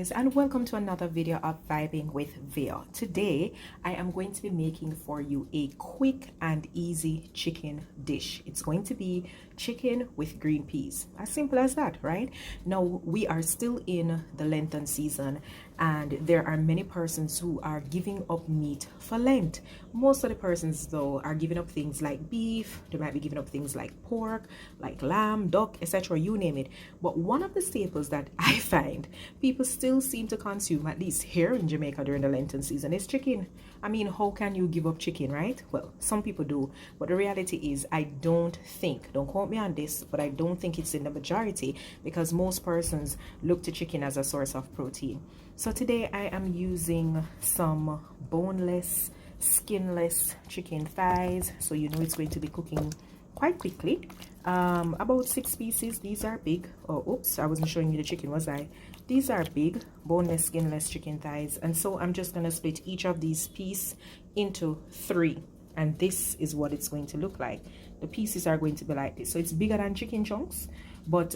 guys, and welcome to another video of Vibing with Vio. Today I am going to be making for you a quick and easy chicken dish. It's going to be chicken with green peas. As simple as that, right? Now we are still in the Lenten season, and there are many persons who are giving up meat for Lent. Most of the persons though are giving up things like beef. They might be giving up things like pork, like lamb, duck, etc., you name it. But one of the staples that I find people still seem to consume, at least here in Jamaica during the Lenten season, is chicken. I mean, how can you give up chicken, right? Well, some people do, but the reality is I don't quote me on this, but I don't think it's in the majority, because most persons look to chicken as a source of protein. So today I am using some boneless, skinless chicken thighs, so you know it's going to be cooking quite quickly. About 6 pieces. These are big. Oh, oops, I wasn't showing you the chicken, was I? These are big boneless, skinless chicken thighs, and so I'm just gonna split each of these pieces into 3, and this is what it's going to look like. The pieces are going to be like this, so it's bigger than chicken chunks, but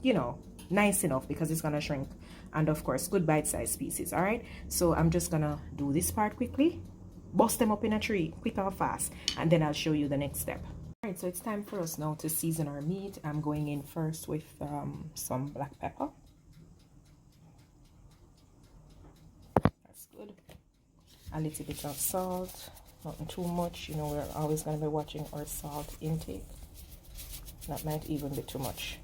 you know, nice enough because it's gonna shrink, and of course good bite-sized pieces. All right, so I'm just gonna do this part quickly, bust them up in a tree quick and fast, and then I'll show you the next step. Alright, so it's time for us now to season our meat. I'm going in first with some black pepper. That's good. A little bit of salt, nothing too much. You know, we're always going to be watching our salt intake. That might even be too much.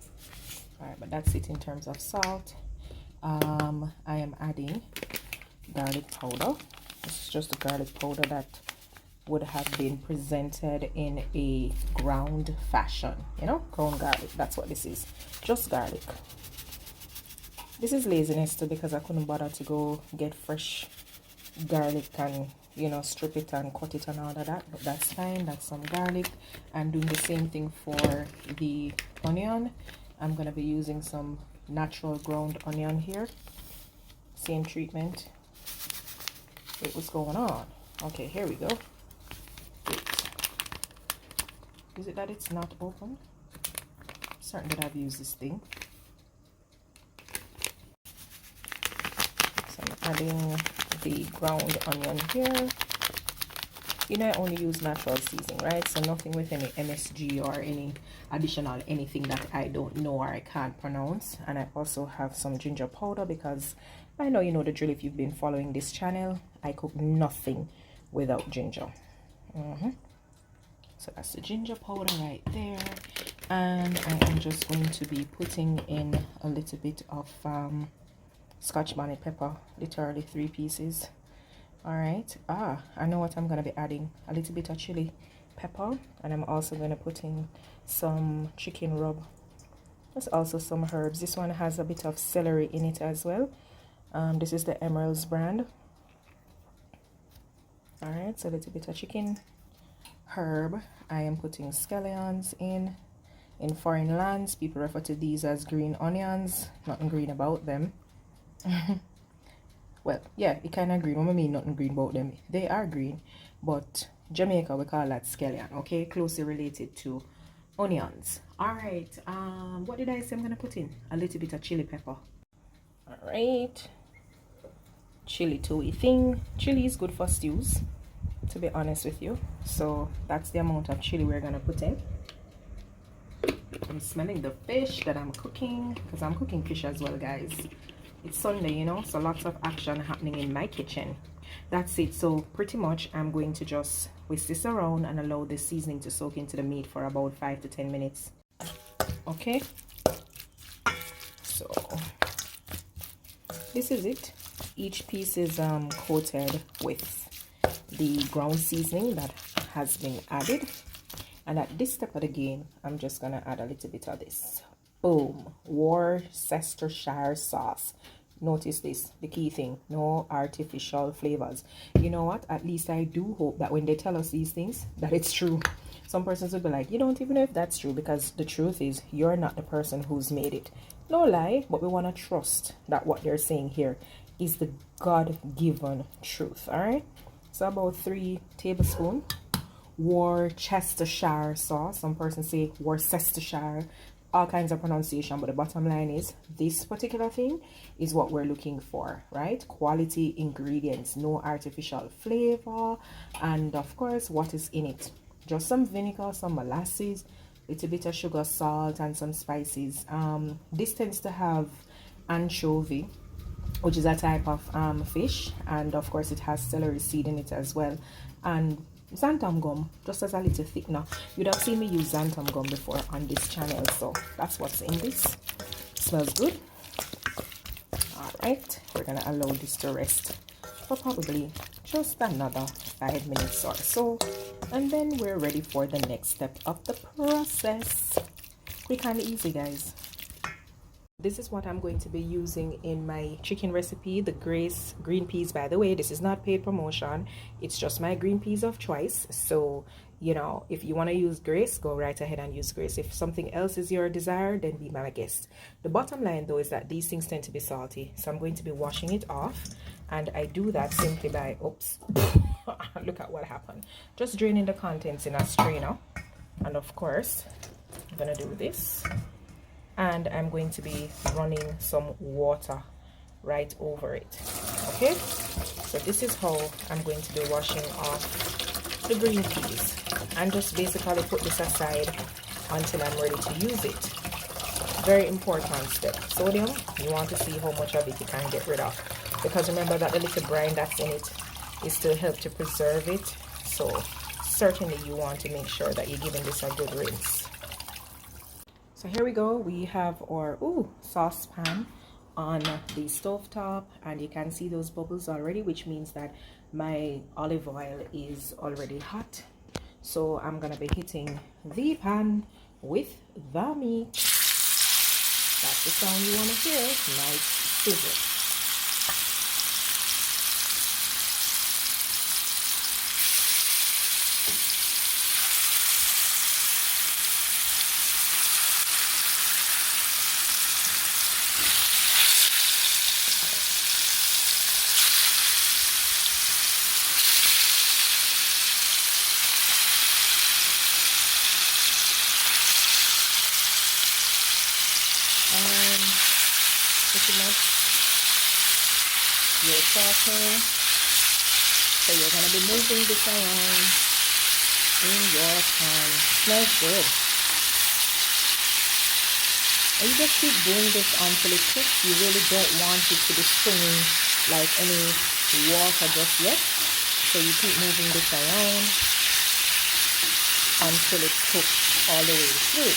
Alright, but that's it in terms of salt. I am adding garlic powder. This is just the garlic powder that would have been presented in a ground fashion, you know, ground garlic. That's what this is, just garlic. This is laziness too, because I couldn't bother to go get fresh garlic and, you know, strip it and cut it and all of that, but that's fine. That's some garlic. I'm doing the same thing for the onion. I'm gonna be using some natural ground onion here. Same treatment. Wait, what's going on? Okay, here we go. Is it that it's not open? Certain that I've used this thing. So I'm adding the ground onion here. You know, I only use natural seasoning, right? So nothing with any MSG or any additional anything that I don't know or I can't pronounce. And I also have some ginger powder, because I know you know the drill if you've been following this channel. I cook nothing without ginger. So that's the ginger powder right there, and I am just going to be putting in a little bit of Scotch bonnet pepper, literally 3 pieces. All right, I know what I'm going to be adding, a little bit of chili pepper, and I'm also going to put in some chicken rub. There's also some herbs. This one has a bit of celery in it as well. This is the Emerald's brand. All right, so a little bit of chicken herb. I am putting scallions in. In foreign lands, people refer to these as green onions. Nothing green about them. Well, yeah, it kind of green. What I mean nothing green about them, they are green, but Jamaica we call that scallion. Okay, closely related to onions. All right, what did I say I'm gonna put in? A little bit of chili pepper. All right, chili to a thing. Chili is good for stews, to be honest with you, so that's the amount of chili we're gonna put in. I'm smelling the fish that I'm cooking, because I'm cooking fish as well, guys. It's Sunday, you know, so lots of action happening in my kitchen. That's it. So pretty much I'm going to just whisk this around and allow the seasoning to soak into the meat for about 5 to 10 minutes. Okay, so this is it. Each piece is coated with the ground seasoning that has been added, and at this step of the game I'm just gonna add a little bit of this, boom, Worcestershire sauce. Notice this, the key thing, no artificial flavors. You know what, at least I do hope that when they tell us these things that it's true. Some persons will be like, you don't even know if that's true, because the truth is you're not the person who's made it. No lie, but we want to trust that what they're saying here is the God-given truth. All right, so about 3 tablespoons Worcestershire sauce. Some persons say Worcestershire. all kinds of pronunciation, but the bottom line is this particular thing is what we're looking for, right? Quality ingredients, no artificial flavor, and of course what is in it. Just some vinegar, some molasses, little bit of sugar, salt, and some spices. This tends to have anchovy, which is a type of fish, and of course it has celery seed in it as well, and xanthan gum, just as a little thickener. You'd have seen me use xanthan gum before on this channel, so that's what's in this. Smells good. All right, we're gonna allow this to rest for probably just another 5 minutes or so, and then we're ready for the next step of the process. Quick and easy, guys. This is what I'm going to be using in my chicken recipe, the Grace green peas. By the way, this is not paid promotion. It's just my green peas of choice. So, you know, if you want to use Grace, go right ahead and use Grace. If something else is your desire, then be my guest. The bottom line, though, is that these things tend to be salty. So I'm going to be washing it off. And I do that simply by, oops, look at what happened. Just draining the contents in a strainer. And of course, I'm going to do this. And I'm going to be running some water right over it. Okay, so this is how I'm going to be washing off the green peas, and just basically put this aside until I'm ready to use it. Very important step. Sodium, you want to see how much of it you can get rid of, because remember that the little brine that's in it is to help to preserve it. So certainly you want to make sure that you're giving this a good rinse. So here we go, we have our saucepan on the stove top, and you can see those bubbles already, which means that my olive oil is already hot. So I'm gonna be hitting the pan with the meat. That's the sound you want to hear. Nice sizzle. Pretty much your saucer. So you're going to be moving this around in your pan. Smells good. And you just keep doing this until it cooks. You really don't want it to be springing like any water just yet. So you keep moving this around until it cooks all the way through.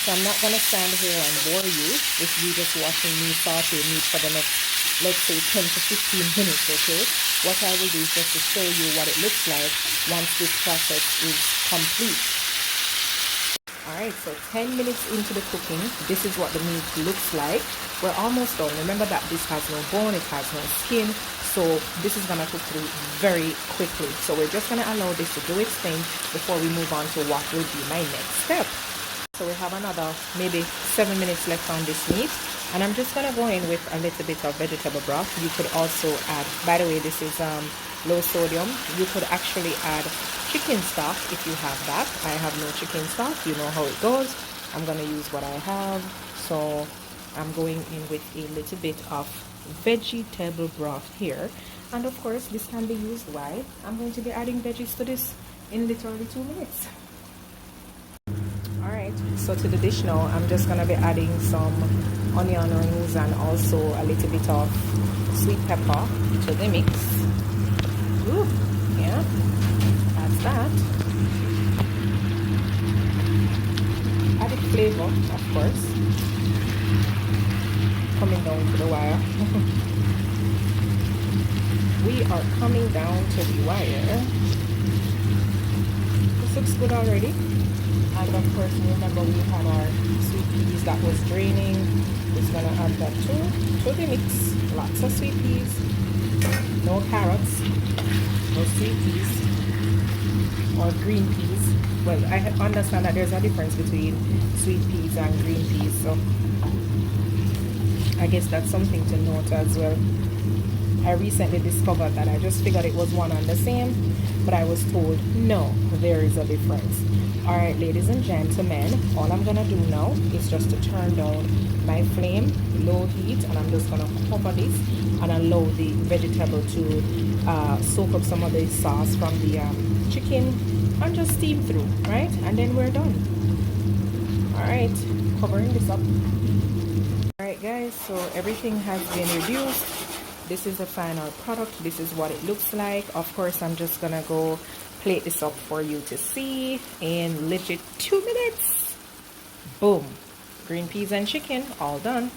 So I'm not going to stand here and bore you if you're just watching me saute meat for the next, let's say, 10 to 15 minutes, okay? What I will do is just to show you what it looks like once this process is complete. Alright, so 10 minutes into the cooking, this is what the meat looks like. We're almost done. Remember that this has no bone, it has no skin, so this is going to cook through very quickly. So we're just going to allow this to do its thing before we move on to what will be my next step. So we have another maybe 7 minutes left on this meat, and I'm just gonna go in with a little bit of vegetable broth. You could also add, by the way, this is low sodium. You could actually add chicken stock if you have that. I have no chicken stock, you know how it goes. I'm gonna use what I have, so I'm going in with a little bit of vegetable broth here. And of course this can be used, why? I'm going to be adding veggies to this in literally 2 minutes. Alright, so to the dish now, I'm just going to be adding some onion rings and also a little bit of sweet pepper to the mix. Ooh, yeah, that's that. Added flavor, of course. Coming down to the wire. We are coming down to the wire. This looks good already. And of course, remember we had our sweet peas that was draining. Just gonna add that to the mix. Lots of sweet peas, no carrots, no sweet peas or green peas. Well, I understand that there's a difference between sweet peas and green peas, so I guess that's something to note as well. I recently discovered that I just figured it was one and the same. but I was told no, there is a difference. All right, ladies and gentlemen, all I'm gonna do now is just to turn down my flame, low heat, and I'm just gonna cover this and allow the vegetable to soak up some of the sauce from the chicken and just steam through, right? And then we're done. All right, covering this up. All right, guys, so everything has been reduced. This is the final product. This is what it looks like. Of course, I'm just gonna go plate this up for you to see in legit 2 minutes. Boom, green peas and chicken all done.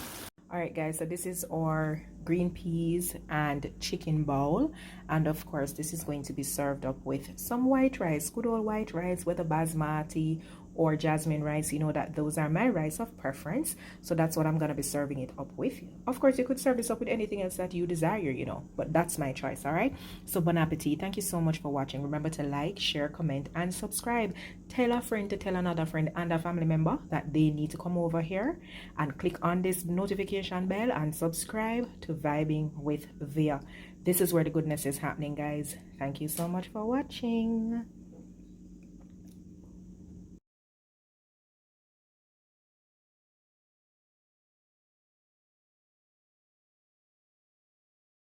All right, guys, so this is our green peas and chicken bowl, and of course this is going to be served up with some white rice, good old white rice, whether basmati or jasmine rice. You know that those are my rice of preference, so that's what I'm gonna be serving it up with. Of course, you could serve this up with anything else that you desire, you know, but that's my choice. All right, so bon appetit. Thank you so much for watching. Remember to like, share, comment, and subscribe. Tell a friend to tell another friend and a family member that they need to come over here and click on this notification bell and subscribe to Vibing with Via. This is where the goodness is happening, guys. Thank you so much for watching.